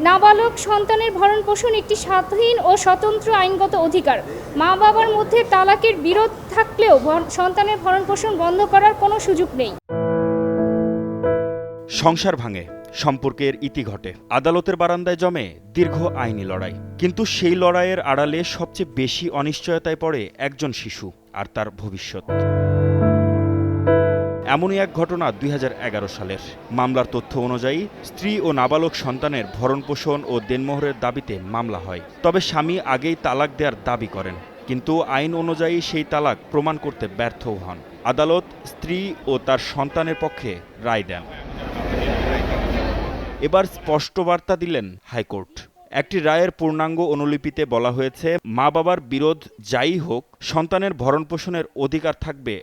নাবালক সন্তানের ভরণ পোষণ একটি স্বাধীন ও স্বতন্ত্র আইনগত অধিকার। মা বাবার মধ্যে তালাকের বিরোধ থাকলেও সন্তানের ভরণ পোষণ বন্ধ করার কোনো সুযোগ নেই। সংসার ভাঙে, সম্পর্কের ইতি ঘটে, আদালতের বারান্দায় জমে দীর্ঘ আইনি লড়াই। কিন্তু সেই লড়াইয়ের আড়ালে সবচেয়ে বেশি অনিশ্চয়তায় পড়ে একজন শিশু আর তার ভবিষ্যৎ। এমনই এক ঘটনা ২০১১ সালের। মামলার তথ্য অনুযায়ী স্ত্রী ও নাবালক সন্তানের ভরণপোষণ ও দেনমোহরের দাবিতে মামলা হয়। তবে স্বামী আগেই তালাক দেওয়ার দাবি করেন, কিন্তু আইন অনুযায়ী সেই তালাক প্রমাণ করতে ব্যর্থও হন। আদালত স্ত্রী ও তার সন্তানের পক্ষে রায় দেন। এবার স্পষ্ট বার্তা দিলেন হাইকোর্ট। একটি রায়ের পূর্ণাঙ্গ অনুলিপিতে বলা হয়েছে, মা বাবার বিরোধ যাই হোক, সন্তানের ভরণপোষণের অধিকার থাকবে।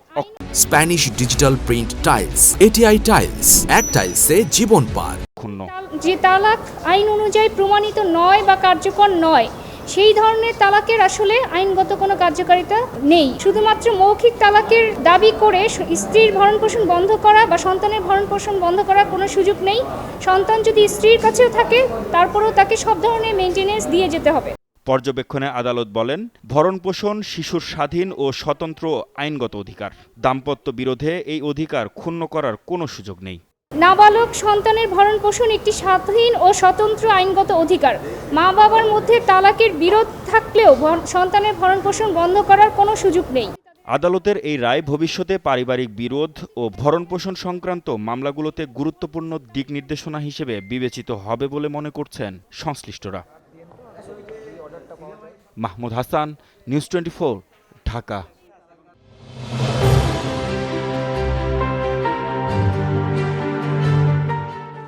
Spanish digital print tiles, ATI tiles, এক টাইলসে জীবন পার। যে তালাক আইন অনুযায়ী প্রমাণিত নয় বা কার্যকর নয়, সেই ধরনের তালাকের আসলে আইনগত কোনো কার্যকারিতা নেই। শুধুমাত্র মৌখিক তালাকের দাবি করে স্ত্রীর ভরণপোষণ বন্ধ করা বা সন্তানের ভরণপোষণ বন্ধ করার কোনো সুযোগ নেই। সন্তান যদি স্ত্রীর কাছেও থাকে, তারপরেও তাকে সব ধরনের মেইনটেনেন্স দিয়ে যেতে হবে। পর্যবেক্ষণে আদালত বলেন, ভরণপোষণ শিশুর স্বাধীন ও স্বতন্ত্র আইনগত অধিকার। দাম্পত্য বিরোধে এই অধিকার ক্ষুণ্ণ করার কোনো সুযোগ নেই। নাবালক সন্তানের ভরণ পোষণ একটি স্বাধীন ও স্বতন্ত্র আইনগত অধিকার। মা বাবার মধ্যে তালাকের বিরোধ থাকলেও সন্তানের ভরণ পোষণ বন্ধ করার কোনো সুযোগ নেই। আদালতের এই রায় ভবিষ্যতে পারিবারিক বিরোধ ও ভরণপোষণ সংক্রান্ত মামলাগুলোতে গুরুত্বপূর্ণ দিক নির্দেশনা হিসেবে বিবেচিত হবে বলে মনে করছেন সংশ্লিষ্টরা। মাহমুদ হাসান, নিউজ 24, ঢাকা।